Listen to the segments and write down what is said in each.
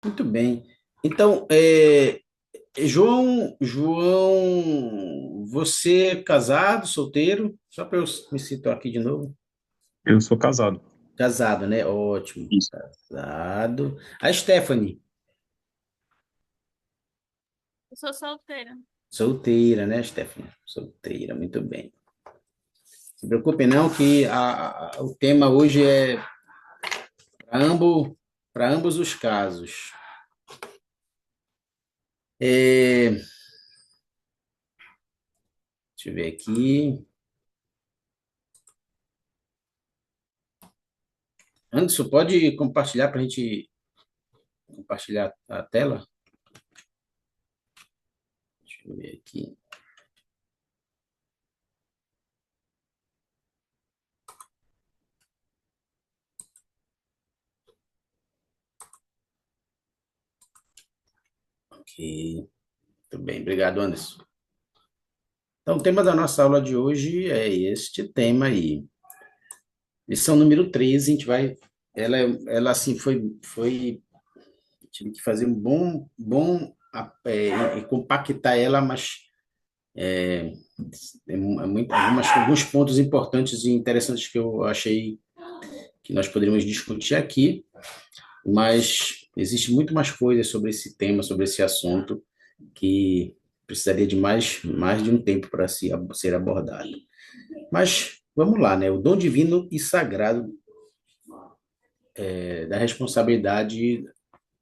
Muito bem. Então, João, você é casado, solteiro? Só para eu me situar aqui de novo. Eu sou casado. Casado, né? Ótimo. Isso. Casado. A Stephanie, Eu sou solteira. solteira, né, Stephanie? Solteira, muito bem. Se preocupe não que o tema hoje é para ambos os casos. É, deixa eu ver aqui. Anderson, pode compartilhar para a gente compartilhar a tela? Deixa eu ver aqui. Ok, muito bem. Obrigado, Anderson. Então, o tema da nossa aula de hoje é este tema aí. Lição número 13, a gente vai. Ela assim, tive que fazer um e compactar ela, mas alguns pontos importantes e interessantes que eu achei que nós poderíamos discutir aqui, mas existe muito mais coisas sobre esse tema, sobre esse assunto, que precisaria de mais de um tempo para ser abordado. Mas vamos lá, né? O dom divino e sagrado da responsabilidade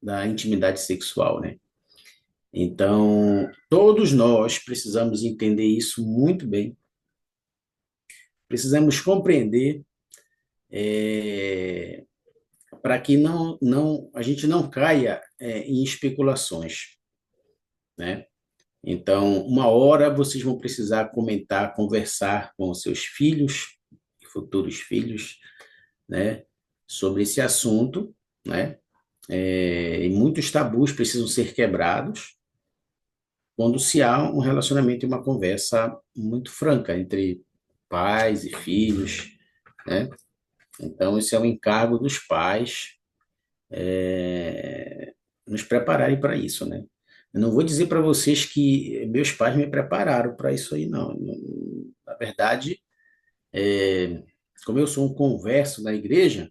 da intimidade sexual, né? Então, todos nós precisamos entender isso muito bem, precisamos compreender para que a gente não caia em especulações, né? Então, uma hora vocês vão precisar comentar, conversar com os seus filhos, futuros filhos, né, sobre esse assunto, né? E muitos tabus precisam ser quebrados quando se há um relacionamento e uma conversa muito franca entre pais e filhos, né? Então, esse é um encargo dos pais, nos prepararem para isso, né? Eu não vou dizer para vocês que meus pais me prepararam para isso aí, não. Na verdade, como eu sou um converso na igreja,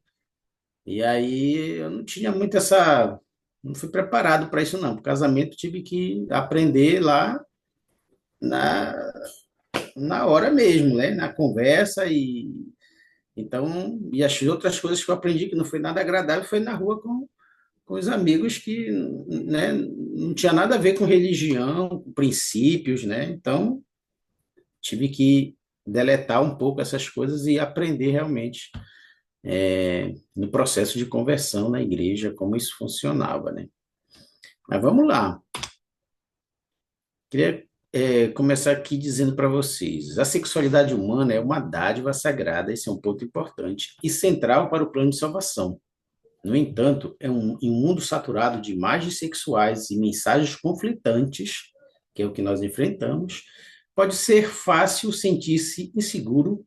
e aí eu não tinha muito essa. Não fui preparado para isso, não. Para o casamento, tive que aprender lá na, na hora mesmo, né? Na conversa e. Então, e as outras coisas que eu aprendi que não foi nada agradável foi na rua com os amigos que, né, não tinha nada a ver com religião, com princípios, né? Então, tive que deletar um pouco essas coisas e aprender realmente no processo de conversão na igreja como isso funcionava, né? Mas vamos lá. Queria começar aqui dizendo para vocês: a sexualidade humana é uma dádiva sagrada, esse é um ponto importante, e central para o plano de salvação. No entanto, em um mundo saturado de imagens sexuais e mensagens conflitantes, que é o que nós enfrentamos, pode ser fácil sentir-se inseguro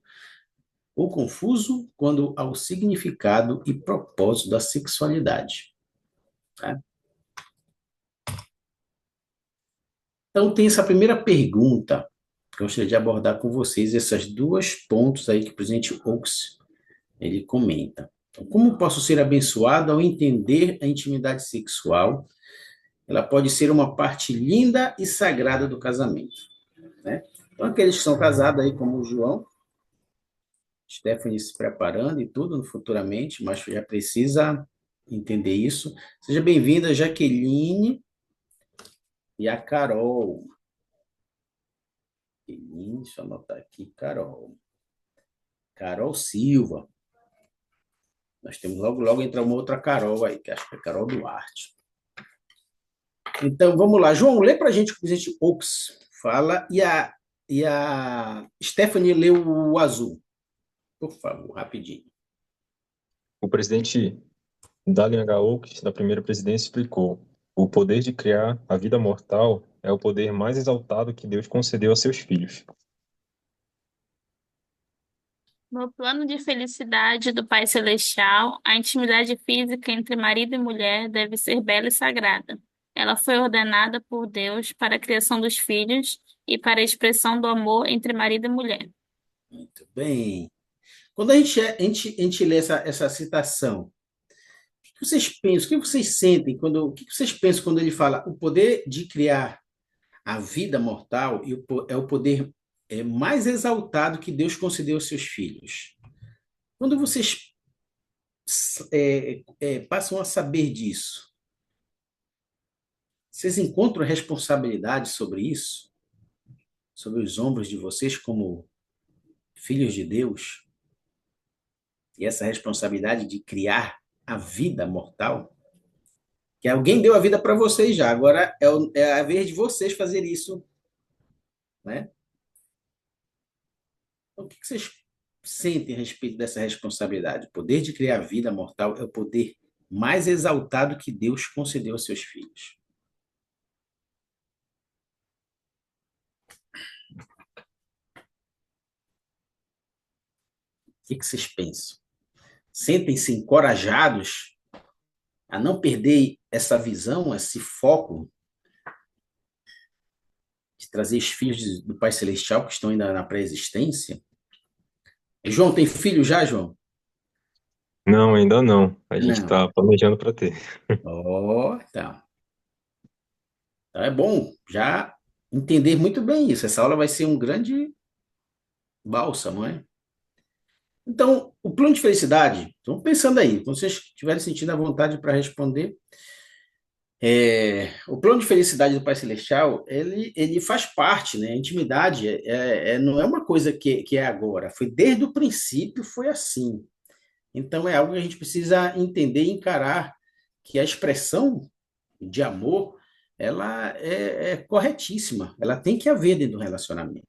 ou confuso quando ao significado e propósito da sexualidade. Tá? Então, tem essa primeira pergunta que eu gostaria de abordar com vocês, esses dois pontos aí que o presidente Oaks ele comenta. Então, como posso ser abençoado ao entender a intimidade sexual? Ela pode ser uma parte linda e sagrada do casamento, né? Então, aqueles que são casados aí, como o João, Stephanie se preparando e tudo futuramente, mas já precisa entender isso. Seja bem-vinda, Jaqueline e a Carol. Jaqueline, deixa eu anotar aqui, Carol. Carol Silva. Nós temos logo entrar uma outra Carol aí, que acho que é Carol Duarte. Então, vamos lá. João, lê para a gente o que o presidente Oaks fala e a Stephanie lê o azul. Por favor, rapidinho. O presidente Dalian H. Oaks, da primeira presidência, explicou: o poder de criar a vida mortal é o poder mais exaltado que Deus concedeu a seus filhos. No plano de felicidade do Pai Celestial, a intimidade física entre marido e mulher deve ser bela e sagrada. Ela foi ordenada por Deus para a criação dos filhos e para a expressão do amor entre marido e mulher. Muito bem. Quando a gente lê essa citação, o que vocês pensam, o que vocês sentem, o que vocês pensam quando ele fala o poder de criar a vida mortal é o poder mais exaltado que Deus concedeu aos seus filhos? Quando vocês passam a saber disso, vocês encontram responsabilidade sobre isso? Sobre os ombros de vocês como filhos de Deus? E essa responsabilidade de criar a vida mortal? Que alguém deu a vida para vocês já, agora é a vez de vocês fazer isso, né? Então, o que vocês sentem a respeito dessa responsabilidade? O poder de criar a vida mortal é o poder mais exaltado que Deus concedeu aos seus filhos. O que vocês pensam? Sentem-se encorajados a não perder essa visão, esse foco de trazer os filhos do Pai Celestial que estão ainda na pré-existência? João, tem filho já, João? Não, ainda não. A gente Não. está planejando para ter. Ó, tá. Então é bom já entender muito bem isso. Essa aula vai ser um grande bálsamo, não é? Então, o plano de felicidade, estão pensando aí, quando vocês estiverem sentindo a vontade para responder, o plano de felicidade do Pai Celestial, ele faz parte, né? A intimidade não é uma coisa que é agora, foi desde o princípio, foi assim. Então, é algo que a gente precisa entender e encarar que a expressão de amor, ela é corretíssima, ela tem que haver dentro do relacionamento,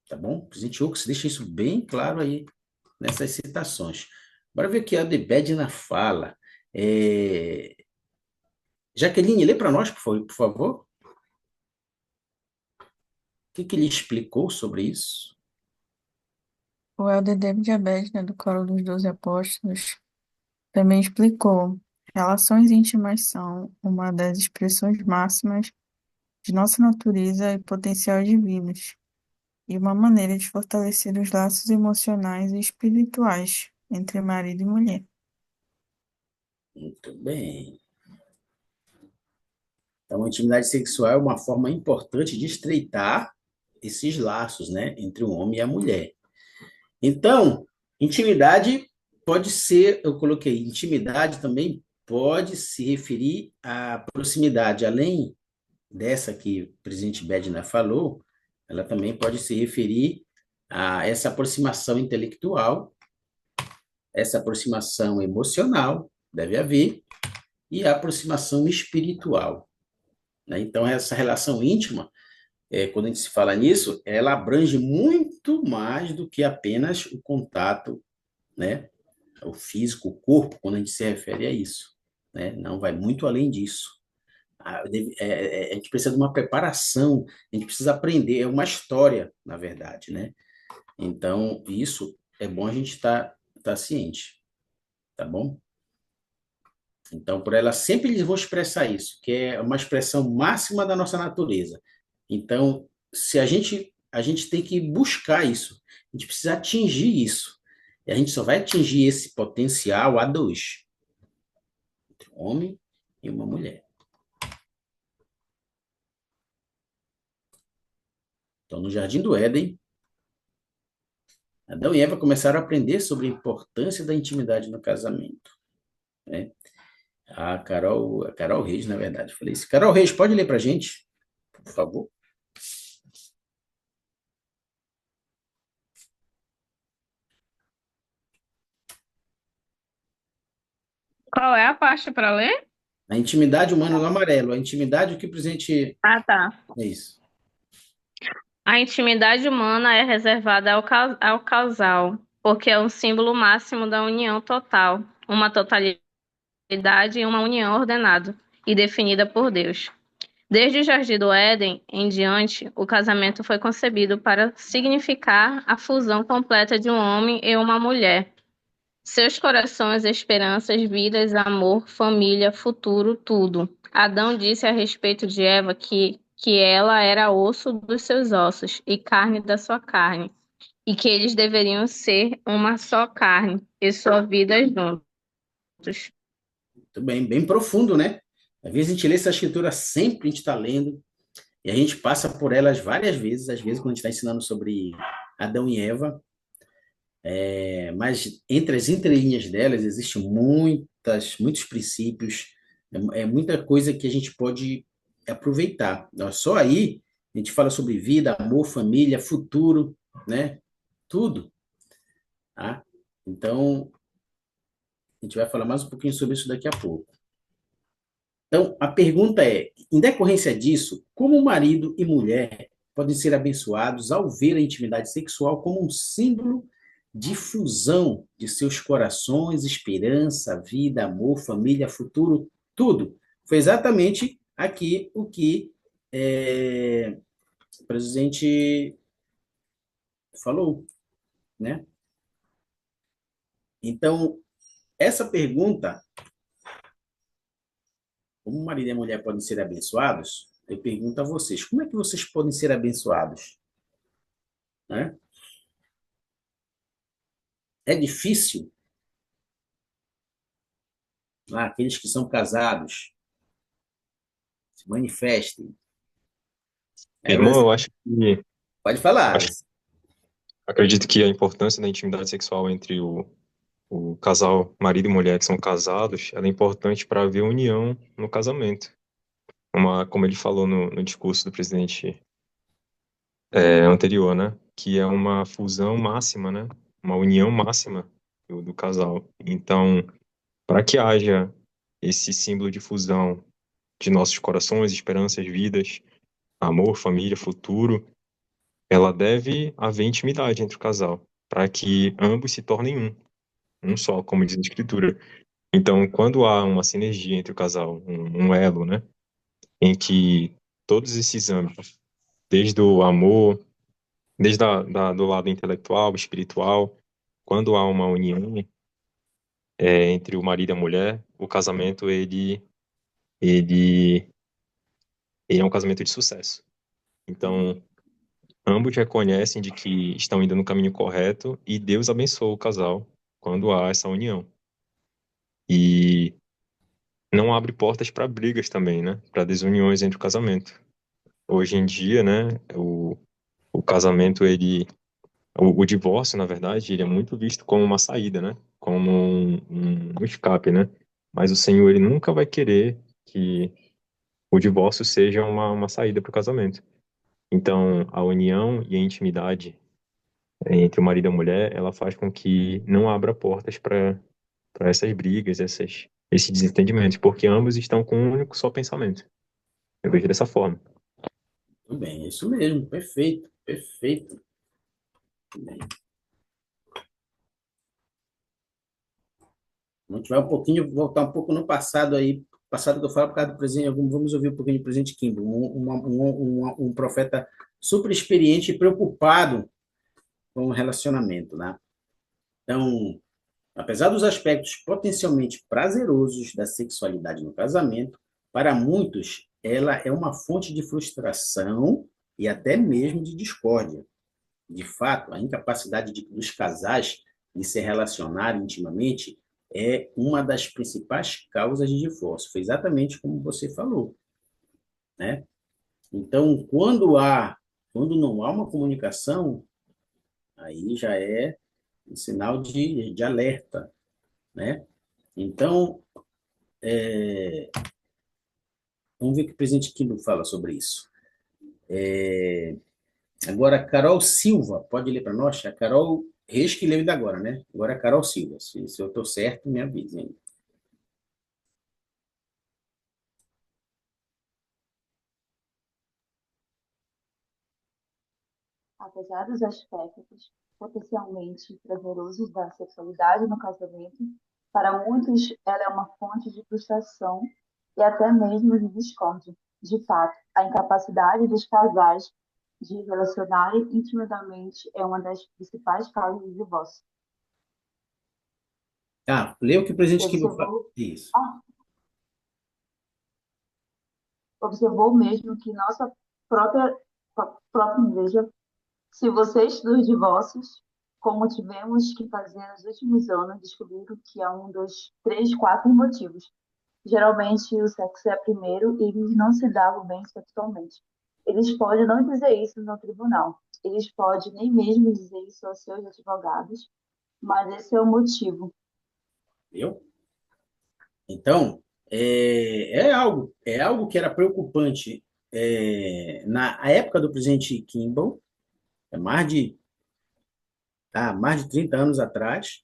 tá bom? O presidente Oaks deixa isso bem claro aí nessas citações. Bora ver o que a Debedna fala. É... Jaqueline, lê para nós, por favor. O que ele explicou sobre isso? O Elder David Abed, né, do Coro dos Doze Apóstolos, também explicou: relações íntimas são uma das expressões máximas de nossa natureza e potencial divinos, e uma maneira de fortalecer os laços emocionais e espirituais entre marido e mulher. Muito bem. Então, a intimidade sexual é uma forma importante de estreitar esses laços, né, entre o homem e a mulher. Então, intimidade pode ser, eu coloquei, intimidade também pode se referir à proximidade, além dessa que o presidente Bednar falou, ela também pode se referir a essa aproximação intelectual, essa aproximação emocional, deve haver, e a aproximação espiritual, né? Então, essa relação íntima, quando a gente se fala nisso, ela abrange muito mais do que apenas o contato, né? O físico, o corpo, quando a gente se refere a isso, né? Não vai muito além disso. A gente precisa de uma preparação, a gente precisa aprender, é uma história, na verdade, né? Então, isso é bom a gente tá ciente, tá bom? Então, por ela, sempre eles vão expressar isso, que é uma expressão máxima da nossa natureza. Então, se a gente tem que buscar isso, a gente precisa atingir isso. E a gente só vai atingir esse potencial a dois, entre um homem e uma mulher. Então, no Jardim do Éden, Adão e Eva começaram a aprender sobre a importância da intimidade no casamento, né? A Carol Reis, na verdade, falei isso. Carol Reis, pode ler para a gente, por favor? Qual é a parte para ler? A intimidade humana no amarelo, a intimidade, o que o presente Ah, tá. é isso? A intimidade humana é reservada ao casal, porque é um símbolo máximo da união total, uma totalidade e uma união ordenada e definida por Deus. Desde o Jardim do Éden em diante, o casamento foi concebido para significar a fusão completa de um homem e uma mulher. Seus corações, esperanças, vidas, amor, família, futuro, tudo. Adão disse a respeito de Eva que ela era osso dos seus ossos e carne da sua carne, e que eles deveriam ser uma só carne e sua vida juntos. Muito bem, bem profundo, né? Às vezes a gente lê essa escritura, sempre a gente está lendo, e a gente passa por elas várias vezes, às vezes quando a gente está ensinando sobre Adão e Eva, mas entre as entrelinhas delas existem muitos princípios, é muita coisa que a gente pode aproveitar. Só aí a gente fala sobre vida, amor, família, futuro, né? Tudo, tá? Então, a gente vai falar mais um pouquinho sobre isso daqui a pouco. Então, a pergunta é: em decorrência disso, como marido e mulher podem ser abençoados ao ver a intimidade sexual como um símbolo de fusão de seus corações, esperança, vida, amor, família, futuro, tudo? Foi exatamente aqui o que o presidente falou, né? Então, essa pergunta, como o marido e a mulher podem ser abençoados, eu pergunto a vocês: como é que vocês podem ser abençoados? Né? É difícil? Aqueles que são casados se manifestem. Irmão, eu acho que, Pode falar. acho, acredito que a importância da intimidade sexual entre o casal, marido e mulher que são casados, ela é importante para haver união no casamento. Como ele falou no discurso do presidente anterior, né? Que é uma fusão máxima, né? Uma união máxima do casal. Então, para que haja esse símbolo de fusão de nossos corações, esperanças, vidas, amor, família, futuro, ela deve haver intimidade entre o casal, para que ambos se tornem um só, como diz a Escritura. Então, quando há uma sinergia entre o casal, um elo, né? Em que todos esses âmbitos, desde o amor, desde do lado intelectual, espiritual, quando há uma união entre o marido e a mulher, o casamento ele, ele é um casamento de sucesso. Então, ambos reconhecem de que estão indo no caminho correto e Deus abençoa o casal quando há essa união. E não abre portas para brigas também, né? Para desuniões entre o casamento. Hoje em dia, né, o casamento, o divórcio, na verdade, ele é muito visto como uma saída, né? Como um escape, né? Mas o Senhor, ele nunca vai querer que o divórcio seja uma saída para o casamento. Então, a união e a intimidade entre o marido e a mulher, ela faz com que não abra portas para essas brigas, esses desentendimentos, porque ambos estão com um único só pensamento. Eu vejo dessa forma. Tudo bem, é isso mesmo, perfeito, perfeito. Bem, a gente vai voltar um pouco no passado aí, passado que eu falo por causa do presente, vamos ouvir um pouquinho do presidente Kimball, um profeta super experiente e preocupado com o relacionamento, né? Então, apesar dos aspectos potencialmente prazerosos da sexualidade no casamento, para muitos ela é uma fonte de frustração e até mesmo de discórdia. De fato, a incapacidade dos casais de se relacionar intimamente é uma das principais causas de divórcio. Foi exatamente como você falou, né? Então, quando não há uma comunicação, aí já é um sinal de alerta, né? Então, vamos ver o que o presidente Quino fala sobre isso. Agora, a Carol Silva, pode ler para nós? A Carol Reis que leu ainda agora, né? Agora a Carol Silva. Se eu estou certo, me avisem. Apesar dos aspectos potencialmente prazerosos da sexualidade no casamento, para muitos ela é uma fonte de frustração e até mesmo de discórdia. De fato, a incapacidade dos casais de relacionarem intimamente é uma das principais causas de divórcio. Ah, lê o que o presidente Kimball fala. Observou, Isso. observou mesmo que nossa própria, própria igreja, se você estuda os divórcios, como tivemos que fazer nos últimos anos, descobriram que há um, dois, três, quatro motivos. Geralmente o sexo é primeiro e eles não se davam bem sexualmente. Eles podem não dizer isso no tribunal. Eles podem nem mesmo dizer isso aos seus advogados, mas esse é o motivo. Viu? Então, é algo que era preocupante na época do presidente Kimball, mais de 30 anos atrás,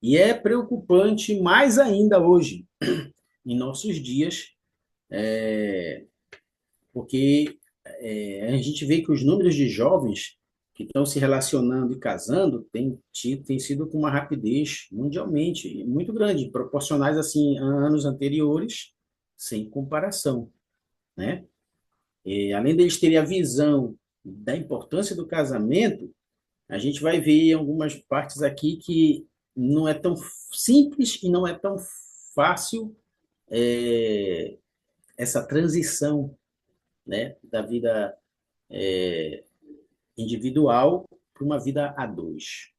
e é preocupante mais ainda hoje, em nossos dias, porque a gente vê que os números de jovens que estão se relacionando e casando têm sido com uma rapidez mundialmente muito grande, proporcionais assim a anos anteriores, sem comparação, né? E, além deles terem a visão da importância do casamento, a gente vai ver em algumas partes aqui que não é tão simples e não é tão fácil é, essa transição, né, da vida individual para uma vida a dois.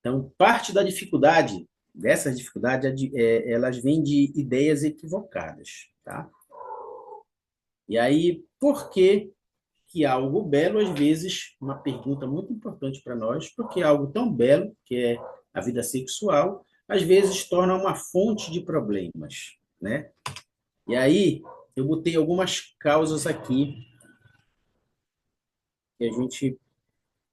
Então, parte da dificuldade, dessas dificuldades, elas vêm de ideias equivocadas, tá? E aí, por que algo belo, às vezes, uma pergunta muito importante para nós, porque algo tão belo, que é a vida sexual, às vezes torna uma fonte de problemas, né? E aí, eu botei algumas causas aqui que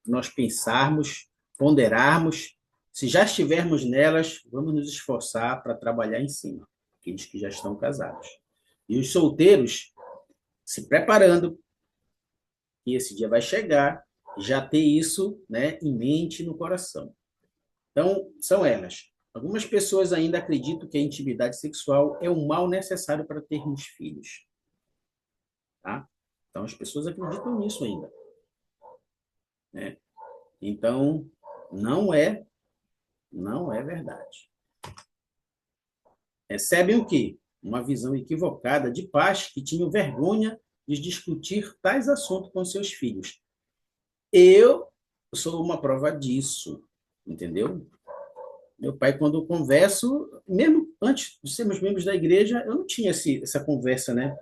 nós pensarmos, ponderarmos, se já estivermos nelas, vamos nos esforçar para trabalhar em cima, aqueles que já estão casados. E os solteiros se preparando, que esse dia vai chegar, já ter isso, né, em mente e no coração. Então, são elas. Algumas pessoas ainda acreditam que a intimidade sexual é um mal necessário para termos filhos. Tá? Então, as pessoas acreditam nisso ainda, né? Então, não é verdade. Recebem o quê? Uma visão equivocada de pais que tinham vergonha de discutir tais assuntos com seus filhos. Eu sou uma prova disso, entendeu? Meu pai, quando eu converso, mesmo antes de sermos membros da igreja, eu não tinha essa conversa, né?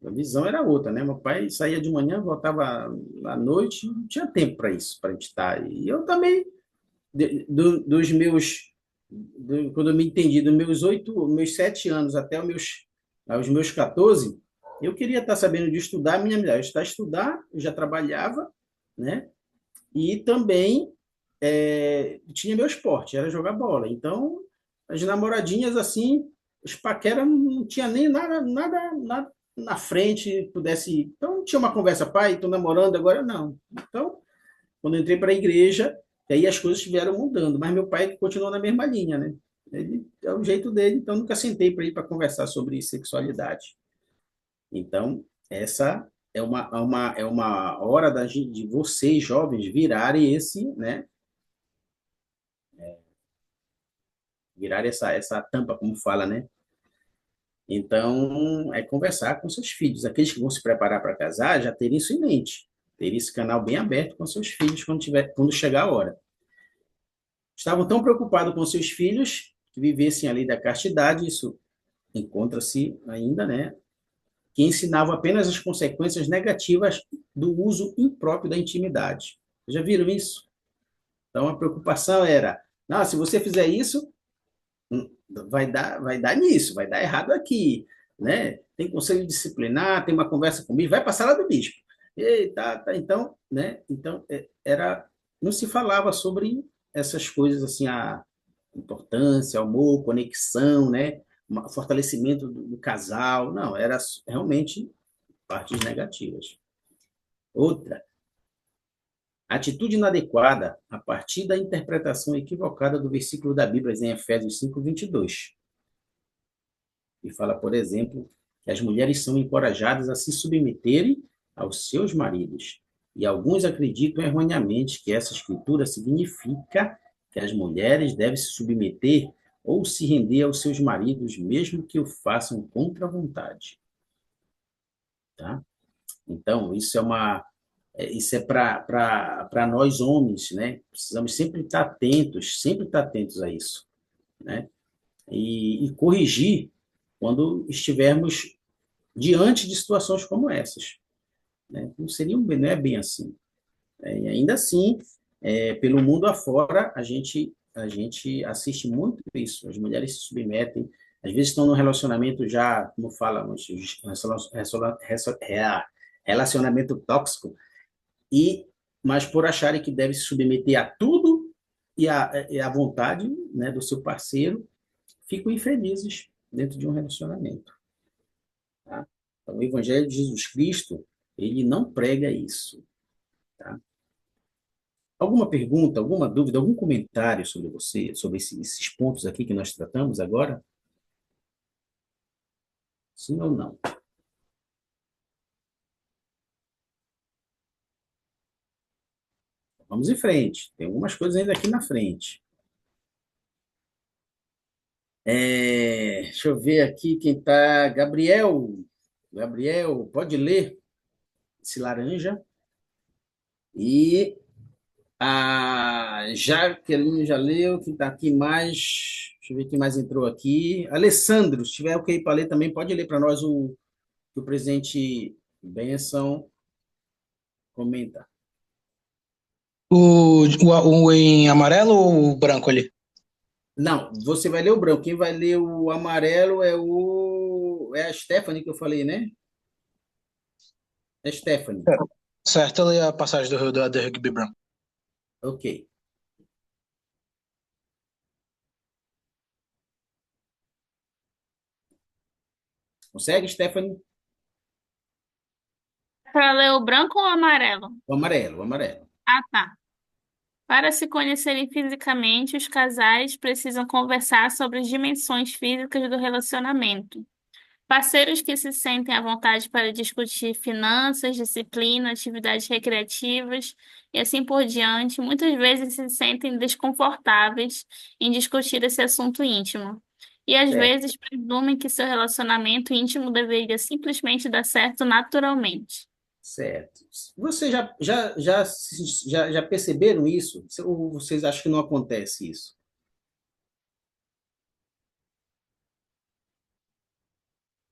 A visão era outra, né? Meu pai saía de manhã, voltava à noite, não tinha tempo para isso, para a gente estar. E eu também, quando eu me entendi, meus 7 anos até aos meus 14, eu queria estar sabendo de estudar, minha melhor estudar, eu já trabalhava, né? E também tinha meu esporte, era jogar bola. Então, as namoradinhas assim, os paquera não tinha nem nada na frente pudesse. Então, tinha uma conversa, pai, estou namorando agora, não. Então, quando eu entrei para a igreja, aí as coisas estiveram mudando, mas meu pai continuou na mesma linha, né? Ele é o jeito dele, então nunca sentei para ir para conversar sobre sexualidade. Então, essa é uma hora de vocês, jovens, virarem né? Virar essa tampa, como fala, né? Então, é conversar com seus filhos. Aqueles que vão se preparar para casar, já terem isso em mente. Ter esse canal bem aberto com seus filhos quando chegar a hora. Estavam tão preocupados com seus filhos que vivessem a lei da castidade, isso encontra-se ainda, né? Que ensinavam apenas as consequências negativas do uso impróprio da intimidade. Já viram isso? Então, a preocupação era, não, se você fizer isso, vai dar nisso, vai dar errado aqui, né? Tem conselho disciplinar, tem uma conversa comigo, vai passar lá do bispo. Eita, então, né? Então, não se falava sobre essas coisas assim, a importância, amor, conexão, né? Fortalecimento do casal, não, era realmente partes negativas. Outra, atitude inadequada a partir da interpretação equivocada do versículo da Bíblia em Efésios 5:22. e fala, por exemplo, que as mulheres são encorajadas a se submeterem aos seus maridos. E alguns acreditam erroneamente que essa escritura significa que as mulheres devem se submeter ou se render aos seus maridos, mesmo que o façam contra a vontade. Tá? Então, isso é para nós homens, né? Precisamos sempre estar atentos a isso, né? E corrigir quando estivermos diante de situações como essas, né? Não é bem assim. E ainda assim, pelo mundo afora, a gente assiste muito isso. As mulheres se submetem, às vezes estão num relacionamento já, como fala, relacionamento tóxico, mas por acharem que deve se submeter a tudo e à vontade, né, do seu parceiro, ficam infelizes dentro de um relacionamento. Tá? Então, o Evangelho de Jesus Cristo, ele não prega isso. Tá? Alguma pergunta, alguma dúvida, algum comentário sobre sobre esses pontos aqui que nós tratamos agora? Sim ou não? Vamos em frente. Tem algumas coisas ainda aqui na frente. Deixa eu ver aqui quem está. Gabriel. Gabriel, pode ler esse laranja. E a Jaqueline já leu. Quem está aqui mais? Deixa eu ver quem mais entrou aqui. Alessandro, se tiver ok para ler também, pode ler para nós o que o presidente Benção comenta. O em amarelo ou o branco ali? Não, você vai ler o branco. Quem vai ler o amarelo é a Stephanie que eu falei, né? É Stephanie. Certo, eu li a passagem do Rugby branco. Ok. Consegue, Stephanie? Para ler o branco ou o amarelo? O amarelo, o amarelo. Ah, tá. Para se conhecerem fisicamente, os casais precisam conversar sobre as dimensões físicas do relacionamento. Parceiros que se sentem à vontade para discutir finanças, disciplina, atividades recreativas e assim por diante, muitas vezes se sentem desconfortáveis em discutir esse assunto íntimo. E às Certo, vezes presumem que seu relacionamento íntimo deveria simplesmente dar certo naturalmente. certo. Você já perceberam isso? Ou vocês acham que não acontece isso?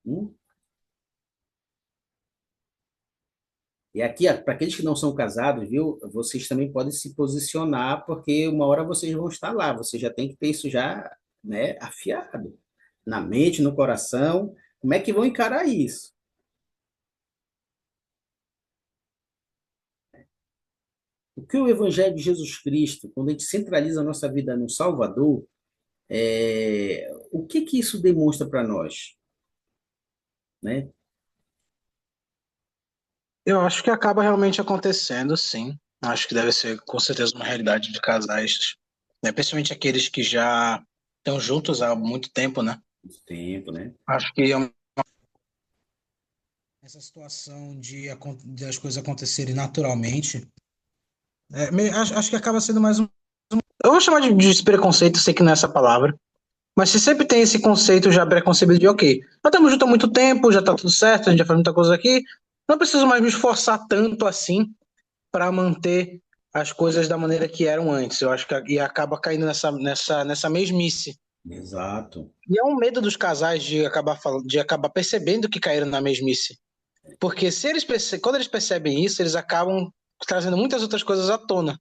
Hum? E aqui, para aqueles que não são casados, viu? Vocês também podem se posicionar, porque uma hora vocês vão estar lá. Você já tem que ter isso já, né, afiado na mente, no coração. Como é que vão encarar isso? O que o Evangelho de Jesus Cristo, quando a gente centraliza a nossa vida no Salvador, o que que isso demonstra para nós, né? Eu acho que acaba realmente acontecendo, sim. Acho que deve ser com certeza uma realidade de casais, né? Principalmente aqueles que já estão juntos há muito tempo, né? Muito tempo, né? Acho que essa situação de as coisas acontecerem naturalmente, acho que acaba sendo mais um. Eu vou chamar de preconceito, sei que não é essa palavra, mas se sempre tem esse conceito já preconcebido de, ok, nós estamos juntos há muito tempo, já está tudo certo, a gente já faz muita coisa aqui, não preciso mais me esforçar tanto assim para manter as coisas da maneira que eram antes. Eu acho que e acaba caindo nessa mesmice. Exato. E é um medo dos casais de acabar percebendo que caíram na mesmice. Porque se quando eles percebem isso, eles acabam trazendo muitas outras coisas à tona.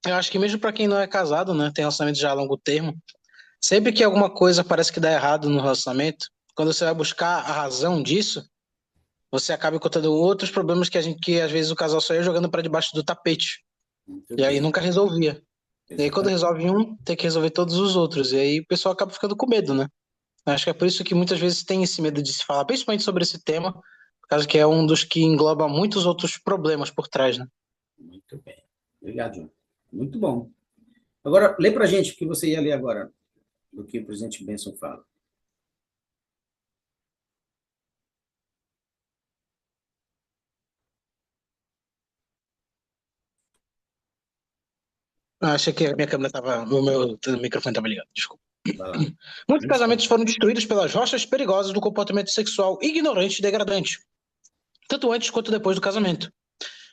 Eu acho que mesmo para quem não é casado, né, tem relacionamento já a longo termo, sempre que alguma coisa parece que dá errado no relacionamento, quando você vai buscar a razão disso, você acaba encontrando outros problemas que às vezes o casal só ia jogando para debaixo do tapete. Muito E aí bem. nunca resolvia. E aí quando Exatamente. resolve um, tem que resolver todos os outros. E aí o pessoal acaba ficando com medo, né? Acho que é por isso que muitas vezes tem esse medo de se falar, principalmente sobre esse tema, por causa que é um dos que engloba muitos outros problemas por trás, né? Muito bem. Obrigado, João. Muito bom. Agora, lê para a gente o que você ia ler agora, do que o presidente Benson fala. Achei que a minha câmera estava. O meu microfone estava ligado, desculpa. Vai lá. Muitos casamentos foram destruídos pelas rochas perigosas do comportamento sexual ignorante e degradante, tanto antes quanto depois do casamento.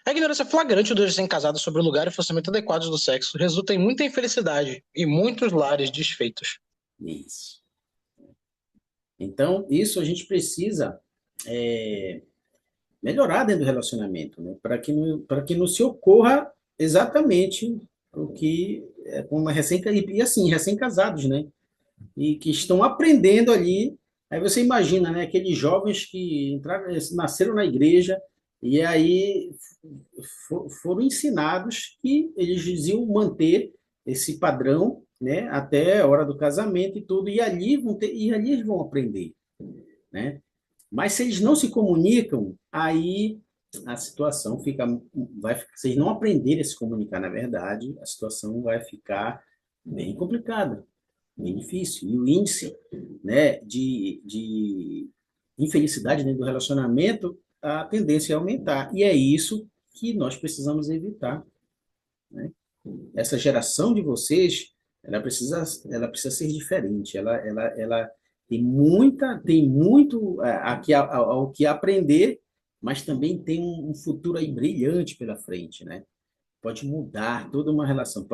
A ignorância flagrante dos recém-casados sobre o lugar e funcionamento adequados do sexo resulta em muita infelicidade e muitos lares desfeitos. Isso. Então, isso a gente precisa melhorar dentro do relacionamento, né? Para que não se ocorra exatamente o que é com uma e assim, recém-casados, né? E que estão aprendendo ali. Aí você imagina, né? Aqueles jovens que nasceram na igreja e aí foram ensinados que eles diziam manter esse padrão, né? Até a hora do casamento e tudo. E ali eles vão aprender, né? Mas se eles não se comunicam, aí a situação se eles não aprenderem a se comunicar, na verdade, a situação vai ficar bem complicada, bem difícil. E o índice, né, de infelicidade dentro do relacionamento, a tendência é aumentar. E é isso que nós precisamos evitar, né? Essa geração de vocês, ela precisa ser diferente. Ela tem muito ao que aprender, mas também tem um futuro aí brilhante pela frente, né? Pode mudar toda uma relação,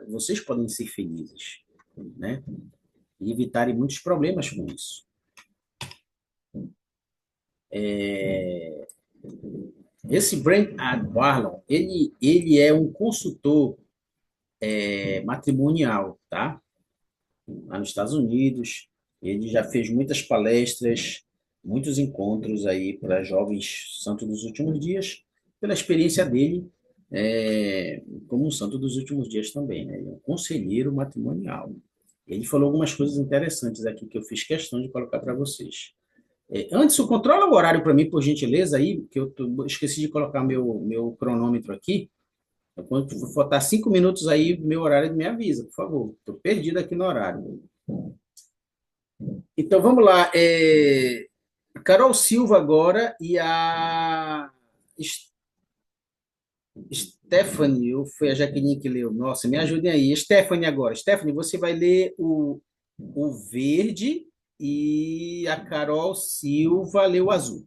vocês podem ser felizes, né? E evitarem muitos problemas com isso. Esse Brent Barlow, ele é um consultor matrimonial, tá? Lá nos Estados Unidos. Ele já fez muitas palestras, muitos encontros aí para jovens santos dos últimos dias, pela experiência dele como um santo dos últimos dias também, né? Ele é um conselheiro matrimonial. Ele falou algumas coisas interessantes aqui que eu fiz questão de colocar para vocês. Antes, controla o horário para mim, por gentileza, aí, que eu esqueci de colocar meu cronômetro aqui. Quando faltar 5 minutos aí, meu horário me avisa, por favor. Estou perdido aqui no horário. Então, vamos lá. Carol Silva agora e a Stephanie, ou foi a Jaqueline que leu? Nossa, me ajudem aí. Stephanie agora. Stephanie, você vai ler o verde e a Carol Silva leu o azul.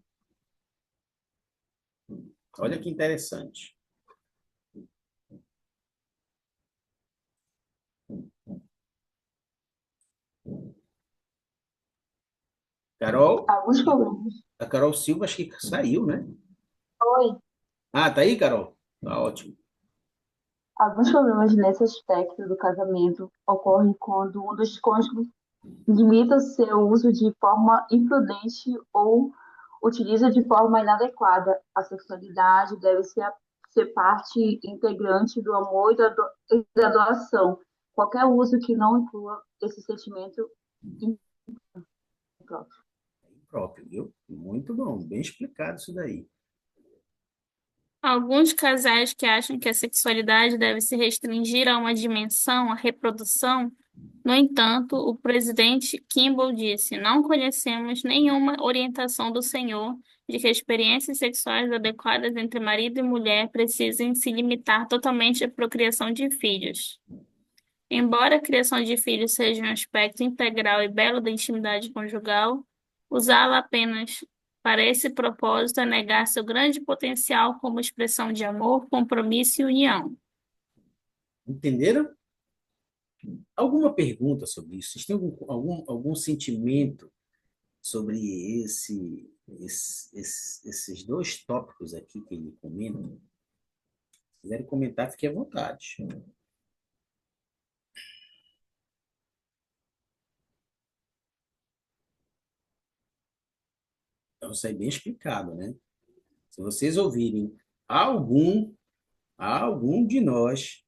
Olha que interessante. Carol? Alguns problemas. A Carol Silva acho que saiu, né? Oi. Ah, tá aí, Carol? Tá ótimo. Alguns problemas nesse aspecto do casamento ocorrem quando um dos cônjuges limita seu uso de forma imprudente ou utiliza de forma inadequada. A sexualidade deve ser parte integrante do amor e da adoração. Qualquer uso que não inclua esse sentimento próprio. Próprio, viu? Muito bom, bem explicado isso daí. Alguns casais que acham que a sexualidade deve se restringir a uma dimensão, a reprodução. No entanto, o presidente Kimball disse: não conhecemos nenhuma orientação do Senhor de que experiências sexuais adequadas entre marido e mulher precisem se limitar totalmente à procriação de filhos. Embora a criação de filhos seja um aspecto integral e belo da intimidade conjugal, usá-la apenas para esse propósito é negar seu grande potencial como expressão de amor, compromisso e união. Entenderam? Alguma pergunta sobre isso? Vocês têm algum sentimento sobre esses dois tópicos aqui que ele comenta? Se quiserem comentar, fiquem à vontade. Então, isso aí é bem explicado, né? Se vocês ouvirem algum de nós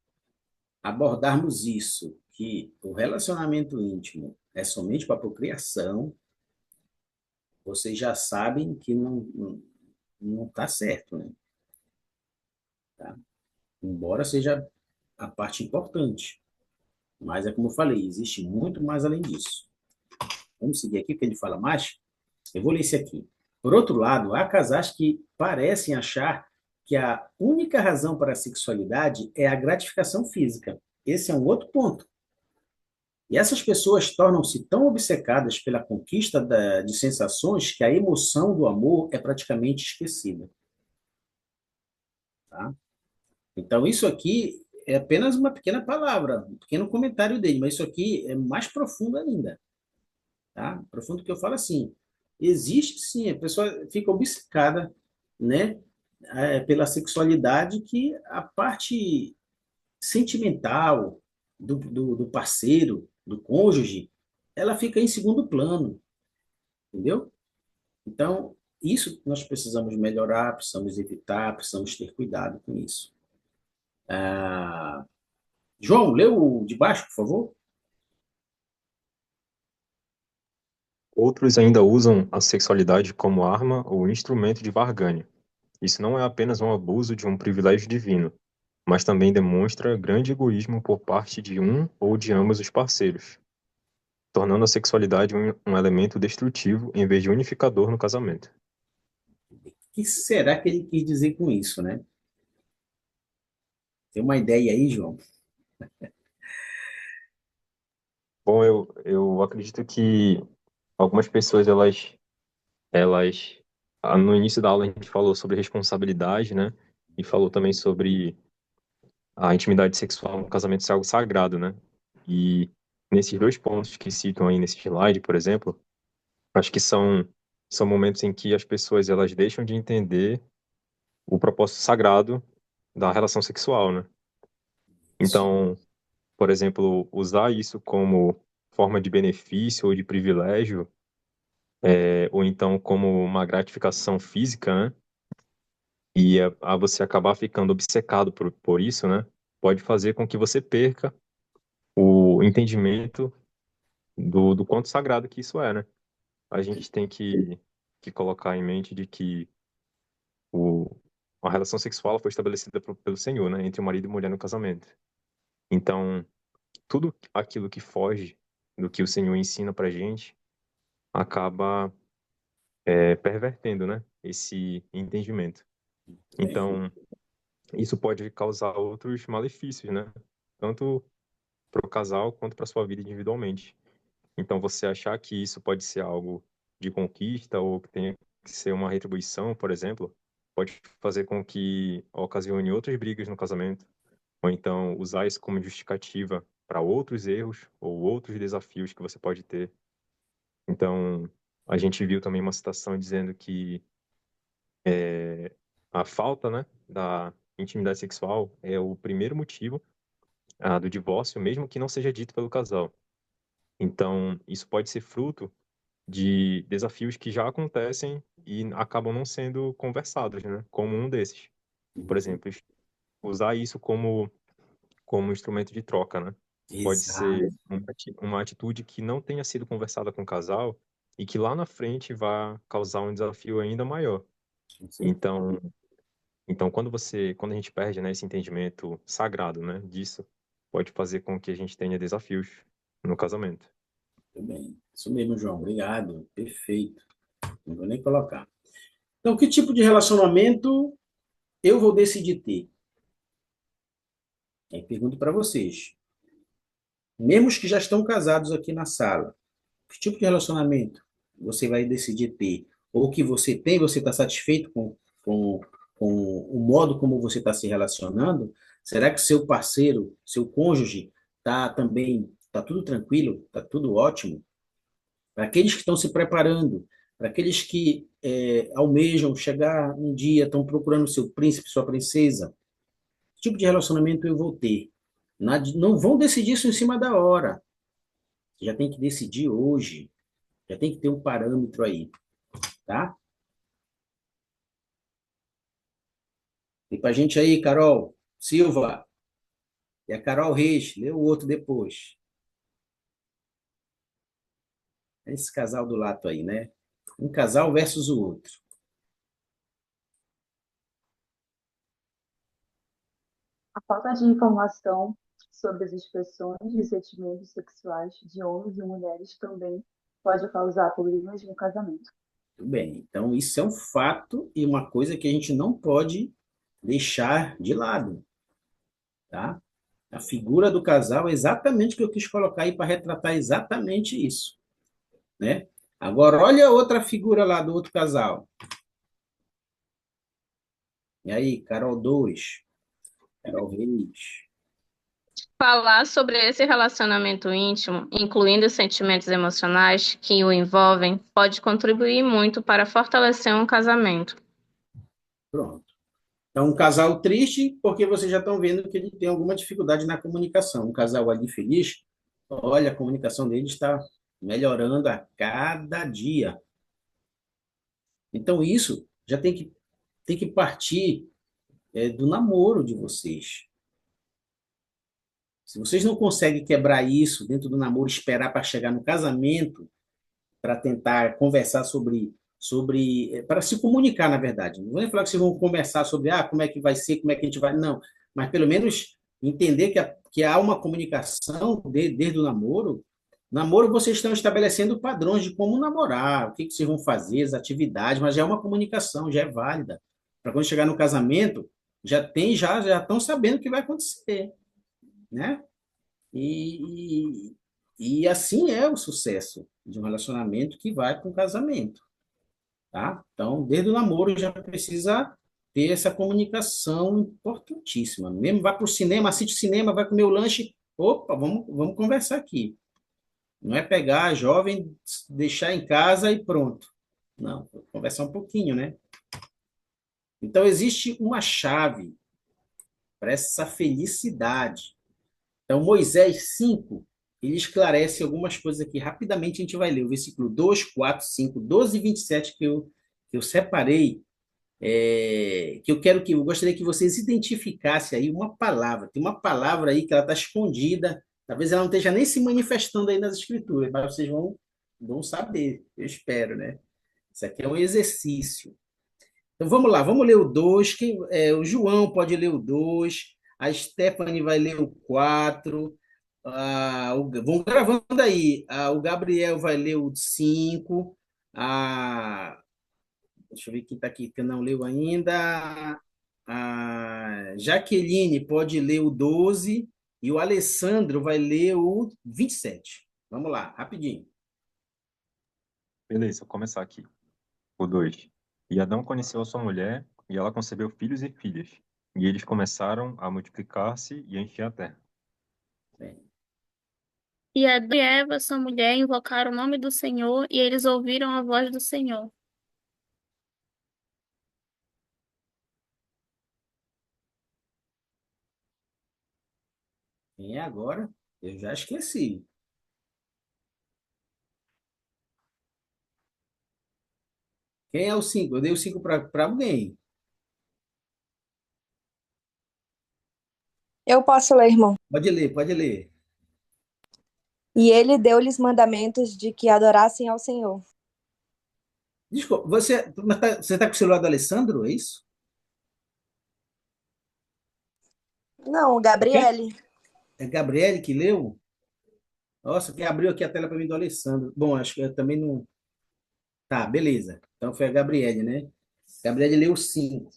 abordarmos isso, que o relacionamento íntimo é somente para procriação, vocês já sabem que não está certo, né? Tá? Embora seja a parte importante. Mas é como eu falei, existe muito mais além disso. Vamos seguir aqui, porque ele fala mais. Eu vou ler esse aqui. Por outro lado, há casais que parecem achar que a única razão para a sexualidade é a gratificação física. Esse é um outro ponto. E essas pessoas tornam-se tão obcecadas pela conquista de sensações que a emoção do amor é praticamente esquecida. Tá? Então, isso aqui é apenas uma pequena palavra, um pequeno comentário dele, mas isso aqui é mais profundo ainda. Tá? Profundo que eu falo assim, existe sim, a pessoa fica obcecada, né, pela sexualidade, que a parte sentimental do parceiro, do cônjuge, ela fica em segundo plano, entendeu? Então, isso nós precisamos melhorar, precisamos evitar, precisamos ter cuidado com isso. Ah, João, lê o de baixo, por favor. Outros ainda usam a sexualidade como arma ou instrumento de barganha. Isso não é apenas um abuso de um privilégio divino, mas também demonstra grande egoísmo por parte de um ou de ambos os parceiros, tornando a sexualidade um elemento destrutivo em vez de unificador no casamento. O que será que ele quis dizer com isso, né? Tem uma ideia aí, João? Bom, eu acredito que algumas pessoas, no início da aula a gente falou sobre responsabilidade, né? E falou também sobre a intimidade sexual no casamento ser algo sagrado, né? E nesses dois pontos que citam aí nesse slide, por exemplo, acho que são momentos em que as pessoas elas deixam de entender o propósito sagrado da relação sexual, né? Isso. Então, por exemplo, usar isso como forma de benefício ou de privilégio, ou então como uma gratificação física, né? E a você acabar ficando obcecado por isso, né? Pode fazer com que você perca o entendimento do quanto sagrado que isso é, né? A gente tem que colocar em mente de que o, a relação sexual foi estabelecida pelo Senhor, né? Entre o marido e mulher no casamento. Então, tudo aquilo que foge do que o Senhor ensina pra gente acaba pervertendo, né? Esse entendimento. Bem, Então, isso pode causar outros malefícios, né? Tanto para o casal quanto para sua vida individualmente. Então, você achar que isso pode ser algo de conquista ou que tenha que ser uma retribuição, por exemplo, pode fazer com que ocasione outras brigas no casamento, ou então usar isso como justificativa para outros erros ou outros desafios que você pode ter. Então, a gente viu também uma citação dizendo que a falta, né, da intimidade sexual é o primeiro motivo do divórcio, mesmo que não seja dito pelo casal. Então, isso pode ser fruto de desafios que já acontecem e acabam não sendo conversados, né? Como um desses. Por exemplo, usar isso como instrumento de troca, né? Pode exato. ser uma atitude que não tenha sido conversada com o casal e que lá na frente vá causar um desafio ainda maior. Com certeza. Então, quando a gente perde, né, esse entendimento sagrado, né, disso, pode fazer com que a gente tenha desafios no casamento. Muito bem. Isso mesmo, João. Obrigado. Perfeito. Não vou nem colocar. Então, que tipo de relacionamento eu vou decidir ter? Aí pergunto para vocês. Mesmo os que já estão casados aqui na sala, que tipo de relacionamento você vai decidir ter? Ou que você tem, você está satisfeito com, com o modo como você está se relacionando? Será que seu parceiro, seu cônjuge, está também, está tudo tranquilo, está tudo ótimo? Para aqueles que estão se preparando, para aqueles que almejam chegar um dia, estão procurando seu príncipe, sua princesa, que tipo de relacionamento eu vou ter? Não vão decidir isso em cima da hora. Você já tem que decidir hoje. Já tem que ter um parâmetro aí, tá? E para a gente aí, Carol Silva e a Carol Reis, lê o outro depois. Esse casal do lado aí, né? Um casal versus o outro. A falta de informação sobre as expressões e sentimentos sexuais de homens e mulheres também pode causar problemas no casamento. Tudo bem. Então, isso é um fato e uma coisa que a gente não pode deixar de lado, tá? A figura do casal é exatamente o que eu quis colocar aí para retratar exatamente isso, né? Agora, olha a outra figura lá do outro casal. E aí, Carol 2, Carol Reis. Falar sobre esse relacionamento íntimo, incluindo sentimentos emocionais que o envolvem, pode contribuir muito para fortalecer um casamento. Pronto. Então, um casal triste, porque vocês já estão vendo que ele tem alguma dificuldade na comunicação. Um casal ali feliz, olha, a comunicação dele está melhorando a cada dia. Então, isso já tem que partir do namoro de vocês. Se vocês não conseguem quebrar isso dentro do namoro, esperar para chegar no casamento, para tentar conversar para se comunicar, na verdade. Não vou nem falar que vocês vão conversar sobre como é que vai ser, como é que a gente vai, não. Mas pelo menos entender que há uma comunicação desde o namoro. Namoro, vocês estão estabelecendo padrões de como namorar, o que vocês vão fazer, as atividades, mas já é uma comunicação, já é válida. Para quando chegar no casamento, já estão sabendo o que vai acontecer, né? E, e assim é o sucesso de um relacionamento que vai para um casamento, tá? Então, desde o namoro já precisa ter essa comunicação importantíssima. Mesmo vai para o cinema, assiste cinema, vai comer o lanche, opa, vamos conversar aqui. Não é pegar a jovem, deixar em casa e pronto. Não, conversar um pouquinho, né? Então, existe uma chave para essa felicidade. Então, Moisés 5, ele esclarece algumas coisas aqui. Rapidamente a gente vai ler o versículo 2, 4, 5, 12 e 27 que eu separei, eu gostaria que vocês identificassem aí uma palavra. Tem uma palavra aí que ela está escondida, talvez ela não esteja nem se manifestando aí nas escrituras, mas vocês vão saber, eu espero, né? Isso aqui é um exercício. Então vamos lá, vamos ler o 2. O João pode ler o 2, a Stephanie vai ler o 4, vão gravando aí. O Gabriel vai ler o 5, deixa eu ver quem está aqui que não leu ainda. A Jaqueline pode ler o 12 e o Alessandro vai ler o 27. Vamos lá, rapidinho. Beleza, vou começar aqui. O 2. E Adão conheceu a sua mulher, e ela concebeu filhos e filhas. E eles começaram a multiplicar-se e a encher a terra. Bem, E Adão e Eva, sua mulher, invocaram o nome do Senhor, e eles ouviram a voz do Senhor. quem é agora? Eu já esqueci. Quem é o 5? Eu dei o 5 para alguém. Eu posso ler, irmão. Pode ler, pode ler. E ele deu-lhes mandamentos de que adorassem ao Senhor. Desculpa, você tá com o celular do Alessandro, é isso? Não, É quem? Gabriele. É Gabriele que leu? Nossa, quem abriu aqui a tela para mim do Alessandro. Bom, acho que eu também não. Tá, beleza. Então foi a Gabriele, né? Gabriele leu 5.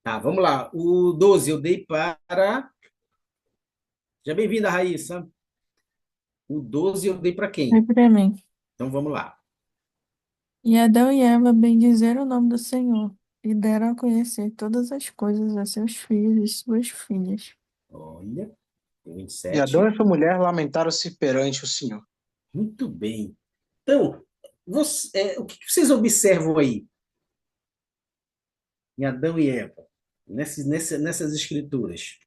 Tá, vamos lá. O 12 eu dei para. Já bem-vinda, Raíssa. O 12 eu dei para É quem? para mim. Então vamos lá. E Adão e Eva bendizeram o nome do Senhor e deram a conhecer todas as coisas a seus filhos e suas filhas. Olha, o E Adão 27. e sua mulher lamentaram-se perante o Senhor. Muito bem. Então, o que vocês observam aí em Adão e Eva, nessas escrituras?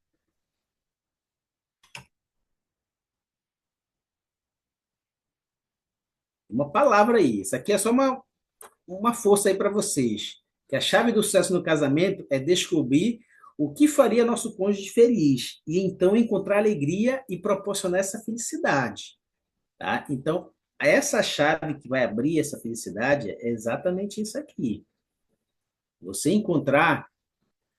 Uma palavra aí. Isso aqui é só uma força aí para vocês. Que a chave do sucesso no casamento é descobrir o que faria nosso cônjuge feliz e então encontrar alegria e proporcionar essa felicidade, tá? Então, essa chave que vai abrir essa felicidade é exatamente isso aqui. Você encontrar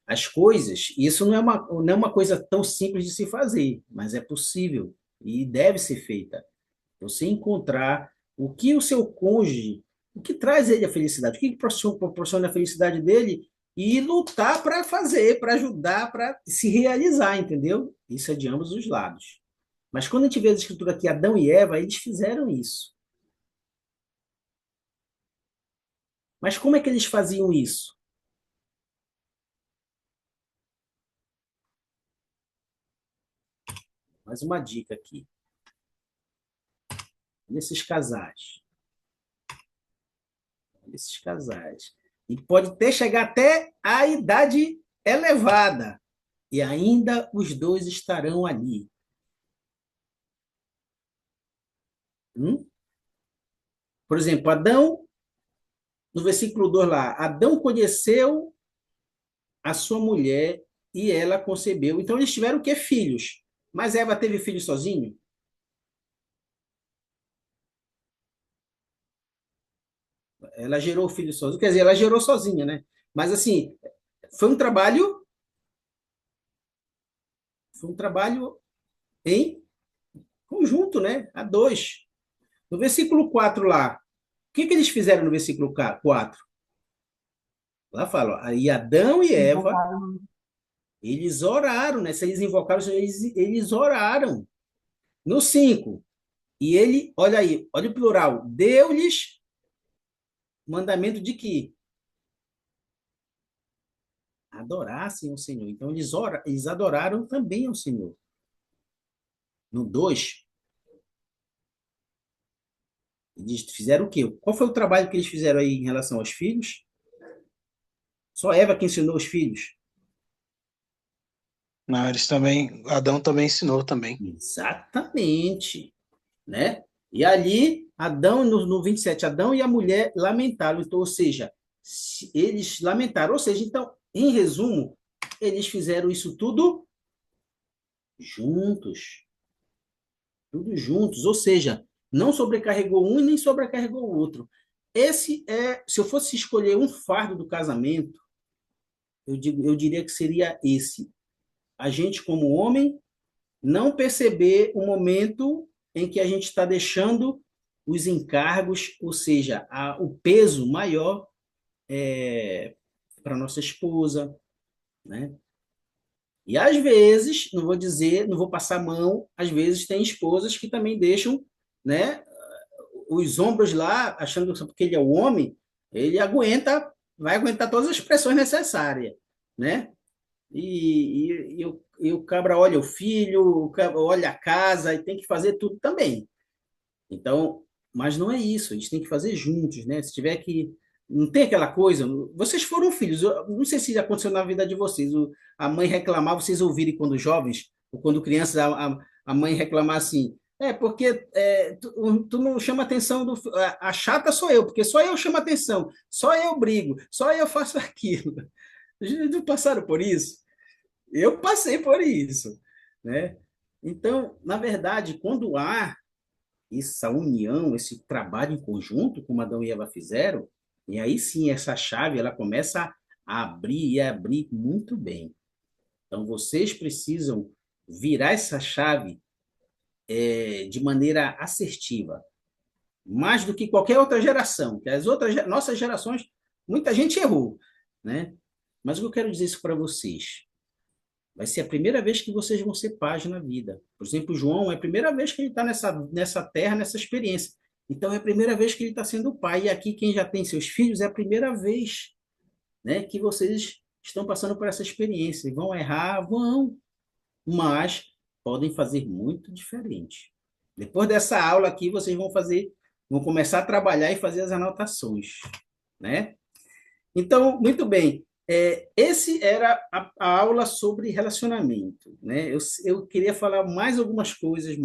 as coisas, e isso não é uma coisa tão simples de se fazer, mas é possível e deve ser feita. Você encontrar o que o seu cônjuge o que traz ele a felicidade, o que proporciona a felicidade dele e lutar para fazer, para ajudar, para se realizar, entendeu? Isso é de ambos os lados. Mas quando a gente vê a escritura aqui, Adão e Eva, eles fizeram isso. Mas como é que eles faziam isso? Mais uma dica aqui. Nesses casais. Esses casais. E pode até chegar até a idade elevada. E ainda os dois estarão ali. Por exemplo, Adão, no versículo 2 lá, Adão conheceu a sua mulher e ela concebeu. Então eles tiveram o quê? Filhos. Mas Eva teve filho sozinho? Ela gerou o filho sozinha. Quer dizer, ela gerou sozinha, né? Mas assim, foi um trabalho, foi um trabalho em conjunto, né? A dois. No versículo 4 lá, o que que eles fizeram no versículo 4? Lá fala, ó, aí Adão e Eva, Invocaram. eles oraram, né? Se eles invocaram, eles oraram. No 5, e ele, olha aí, olha o plural, deu-lhes mandamento de que adorassem o Senhor. Então, eles adoraram também ao Senhor. No 2, eles fizeram o quê? Qual foi o trabalho que eles fizeram aí em relação aos filhos? Só Eva que ensinou os filhos. Não, eles também, Adão também ensinou também. Exatamente, né? E ali, Adão, no 27, Adão e a mulher lamentaram. Então, ou seja, eles lamentaram. Ou seja, então, em resumo, eles fizeram isso tudo juntos. Tudo juntos. Ou seja, não sobrecarregou um e nem sobrecarregou o outro. Esse é, se eu fosse escolher um fardo do casamento, eu diria que seria esse. A gente, como homem, não perceber o momento em que a gente está deixando os encargos, ou seja, o peso maior para nossa esposa, né? E às vezes, não vou dizer, não vou passar a mão, às vezes tem esposas que também deixam, né, os ombros lá, achando que porque ele é o homem, ele aguenta, vai aguentar todas as pressões necessárias, né? E o cabra olha o filho, o cabra olha a casa e tem que fazer tudo também. Então, mas não é isso, a gente tem que fazer juntos, né? Se tiver que. Não tem aquela coisa. Vocês foram filhos, eu não sei se aconteceu na vida de vocês. A mãe reclamar, vocês ouvirem quando jovens, ou quando crianças, a mãe reclamar assim. Porque tu não chama atenção do. A chata sou eu, porque só eu chamo atenção, só eu brigo, só eu faço aquilo. Vocês não passaram por isso? Eu passei por isso, né? Então, na verdade, quando há essa união, esse trabalho em conjunto, como Adão e Eva fizeram, e aí sim essa chave ela começa a abrir e a abrir muito bem. Então, vocês precisam virar essa chave de maneira assertiva, mais do que qualquer outra geração, que as outras nossas gerações, muita gente errou, né? Mas o que eu quero dizer isso para vocês? Vai ser a primeira vez que vocês vão ser pais na vida. Por exemplo, João é a primeira vez que ele está nessa terra, nessa experiência. Então, é a primeira vez que ele está sendo pai. E aqui, quem já tem seus filhos, é a primeira vez, né, que vocês estão passando por essa experiência. Vão errar, vão, mas podem fazer muito diferente. Depois dessa aula aqui, vocês vão começar a trabalhar e fazer as anotações, né? Então, muito bem. Esse era a aula sobre relacionamento, né? Eu queria falar mais algumas coisas,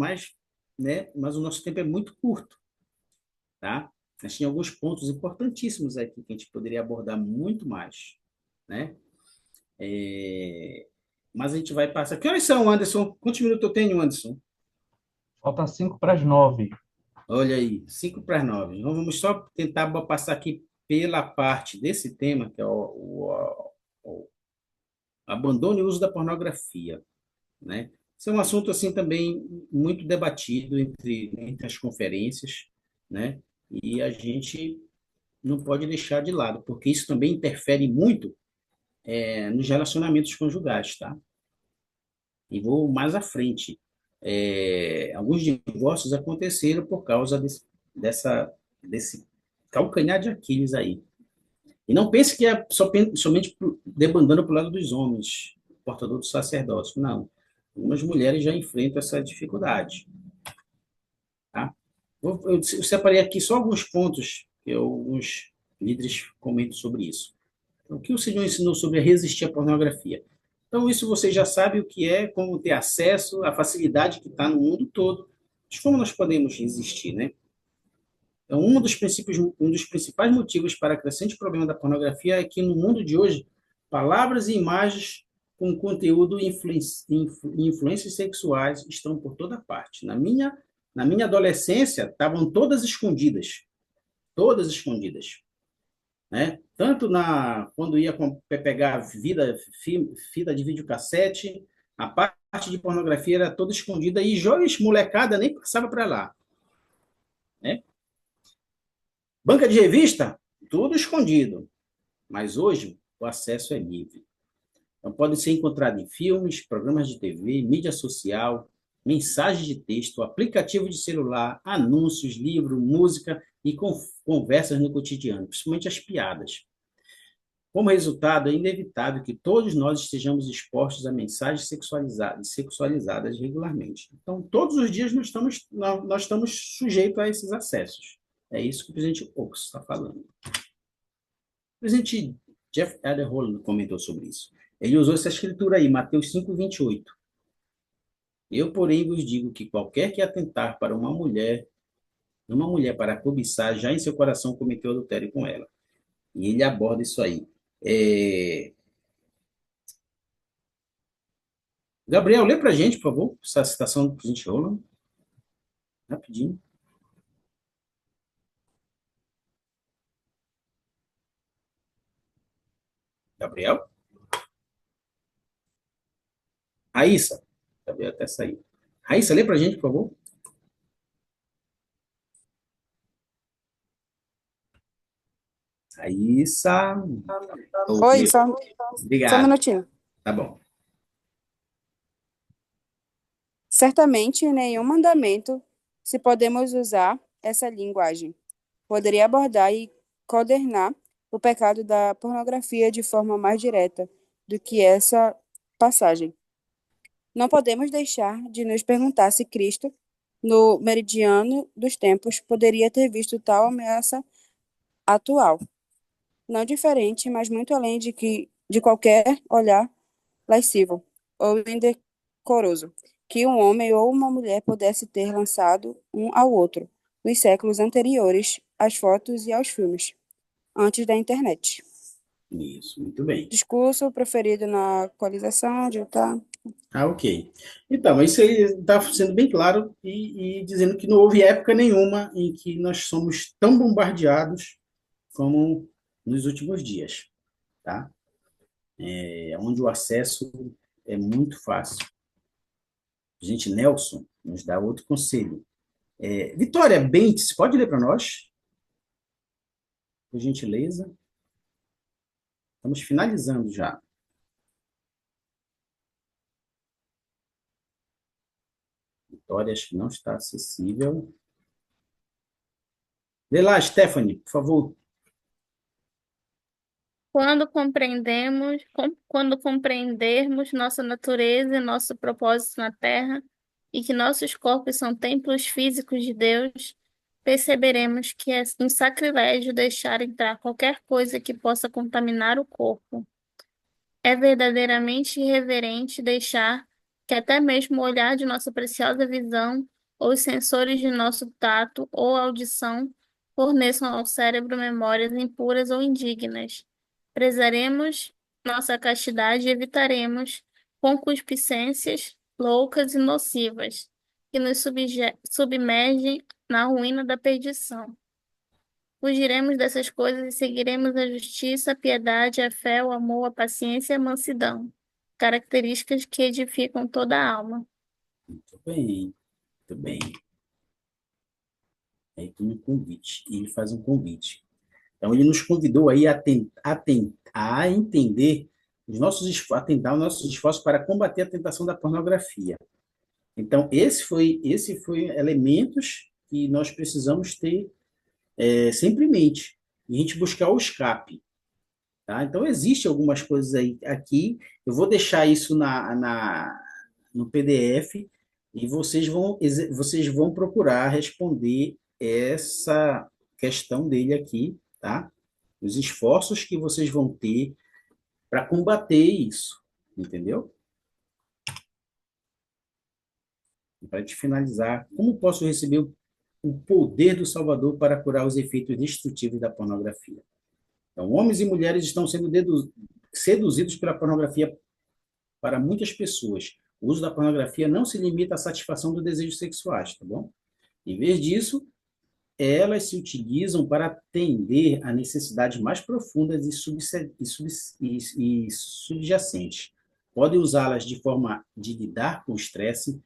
né? Mas o nosso tempo é muito curto, tá? Mas tinha alguns pontos importantíssimos aqui que a gente poderia abordar muito mais, né? Mas a gente vai passar. Que horas são, Anderson? Quantos minutos eu tenho, Anderson? Falta 5 para as 9. Olha aí, 5 para as 9. Então, vamos só tentar passar aqui pela parte desse tema, que é o abandono e uso da pornografia, né? Esse é um assunto assim também muito debatido entre as conferências, né? E a gente não pode deixar de lado, porque isso também interfere muito nos relacionamentos conjugais, tá? E vou mais à frente. Alguns divórcios aconteceram por causa desse calcanhar de Aquiles aí. E não pense que é somente debandando para o lado dos homens, portador do sacerdócio. Não. Algumas mulheres já enfrentam essa dificuldade. Tá? Eu separei aqui só alguns pontos que alguns líderes comentam sobre isso. Então, o que o Senhor ensinou sobre resistir à pornografia? Então, isso você já sabe o que é, como ter acesso, a facilidade que está no mundo todo. Mas como nós podemos resistir, né? Então, um dos principais motivos para o crescente problema da pornografia é que no mundo de hoje, palavras e imagens com conteúdo e influências sexuais estão por toda parte. Na minha adolescência, estavam todas escondidas, né? Tanto quando ia pegar fita de videocassete, a parte de pornografia era toda escondida e jovens, molecada, nem passava para lá, né? Banca de revista, tudo escondido. Mas hoje o acesso é livre. Então, pode ser encontrado em filmes, programas de TV, mídia social, mensagens de texto, aplicativo de celular, anúncios, livro, música e conversas no cotidiano, principalmente as piadas. Como resultado, é inevitável que todos nós estejamos expostos a mensagens sexualizadas regularmente. Então, todos os dias nós estamos sujeitos a esses acessos. É isso que o presidente Oaks está falando. O presidente Jeff Ederholm comentou sobre isso. Ele usou essa escritura aí, Mateus 5:28. Eu, porém, vos digo que qualquer que atentar para uma mulher para cobiçar, já em seu coração cometeu adultério com ela. E ele aborda isso aí. Gabriel, lê para a gente, por favor, essa citação do presidente Roland. Rapidinho. Gabriel? Raíssa. Gabriel até saiu. Raíssa, lê para a gente, por favor. Raíssa. Oi, só um Obrigado. minutinho. Tá bom. Certamente, em nenhum mandamento, se podemos usar essa linguagem, poderia abordar e condenar o pecado da pornografia de forma mais direta do que essa passagem. Não podemos deixar de nos perguntar se Cristo, no meridiano dos tempos, poderia ter visto tal ameaça atual, não diferente, mas muito além de qualquer olhar lascivo ou indecoroso que um homem ou uma mulher pudesse ter lançado um ao outro nos séculos anteriores às fotos e aos filmes, antes da internet. Isso, muito bem. Discurso proferido na atualização de Utah. Ok. Então, isso aí está sendo bem claro e dizendo que não houve época nenhuma em que nós somos tão bombardeados como nos últimos dias, tá? Onde o acesso é muito fácil. A gente, Nelson, nos dá outro conselho. Vitória Bentes, pode ler para nós? Por gentileza. Estamos finalizando já. Vitória, acho que não está acessível. Lê lá, Stephanie, por favor. Quando compreendermos nossa natureza e nosso propósito na Terra, e que nossos corpos são templos físicos de Deus, perceberemos que é um sacrilégio deixar entrar qualquer coisa que possa contaminar o corpo. É verdadeiramente irreverente deixar que até mesmo o olhar de nossa preciosa visão ou os sensores de nosso tato ou audição forneçam ao cérebro memórias impuras ou indignas. Prezaremos nossa castidade e evitaremos concupiscências loucas e nocivas que nos submergem na ruína da perdição. Fugiremos dessas coisas e seguiremos a justiça, a piedade, a fé, o amor, a paciência e a mansidão, características que edificam toda a alma. Muito bem, muito bem. Aí tem um convite, e ele faz um convite. Então, ele nos convidou aí a entender atentar os nossos esforços para combater a tentação da pornografia. Então, esse foi elementos que nós precisamos ter sempre em mente, e a gente buscar o escape. Tá? Então, existe algumas coisas aí aqui, eu vou deixar isso no PDF, e vocês vão procurar responder essa questão dele aqui, tá? Os esforços que vocês vão ter para combater isso, entendeu? E para te finalizar, como posso receber o poder do Salvador para curar os efeitos destrutivos da pornografia? Então, homens e mulheres estão sendo seduzidos pela pornografia para muitas pessoas. O uso da pornografia não se limita à satisfação dos desejos sexuais, tá bom? Em vez disso, elas se utilizam para atender a necessidades mais profundas e subjacentes. Podem usá-las de forma de lidar com o estresse.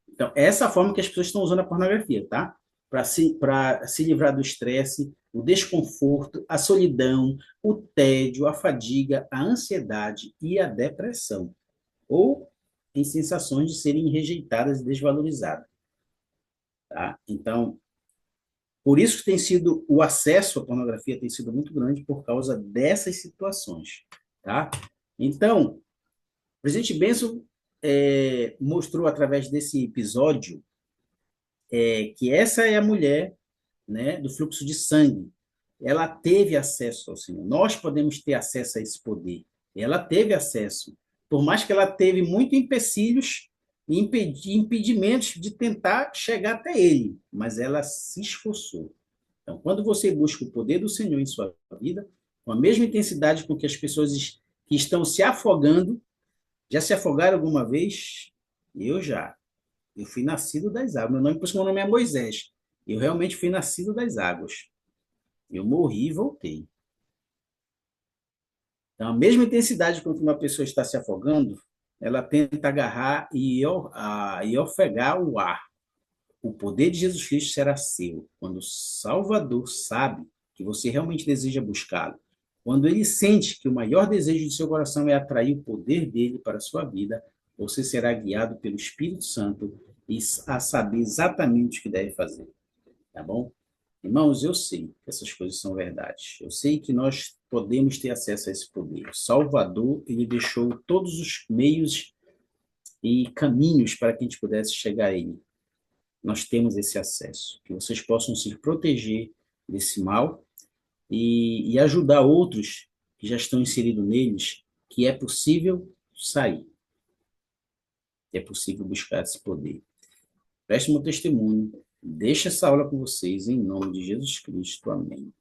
Então, essa é a forma que as pessoas estão usando a pornografia, tá? Para se livrar do estresse, o desconforto, a solidão, o tédio, a fadiga, a ansiedade e a depressão. Ou em sensações de serem rejeitadas e desvalorizadas, tá? Então, por isso que tem sido, o acesso à pornografia tem sido muito grande por causa dessas situações, tá? Então, o presidente Benson mostrou através desse episódio que essa é a mulher, né, do fluxo de sangue. Ela teve acesso ao Senhor. Nós podemos ter acesso a esse poder. Ela teve acesso. Por mais que ela teve muitos empecilhos e impedimentos de tentar chegar até ele, mas ela se esforçou. Então, quando você busca o poder do Senhor em sua vida, com a mesma intensidade com que as pessoas que estão se afogando, já se afogaram alguma vez? Eu já. Eu fui nascido das águas. Por isso meu nome é Moisés. Eu realmente fui nascido das águas. Eu morri e voltei. Então, a mesma intensidade com que uma pessoa está se afogando, ela tenta agarrar e ofegar o ar. O poder de Jesus Cristo será seu. Quando o Salvador sabe que você realmente deseja buscá-lo, quando ele sente que o maior desejo do seu coração é atrair o poder dele para a sua vida, você será guiado pelo Espírito Santo a saber exatamente o que deve fazer. Tá bom? Irmãos, eu sei que essas coisas são verdades. Eu sei que nós podemos ter acesso a esse poder. O Salvador, ele deixou todos os meios e caminhos para que a gente pudesse chegar a ele. Nós temos esse acesso. Que vocês possam se proteger desse mal e ajudar outros que já estão inseridos neles, que é possível sair. Que é possível buscar esse poder. Preste meu testemunho. Deixa essa aula com vocês, em nome de Jesus Cristo. Amém.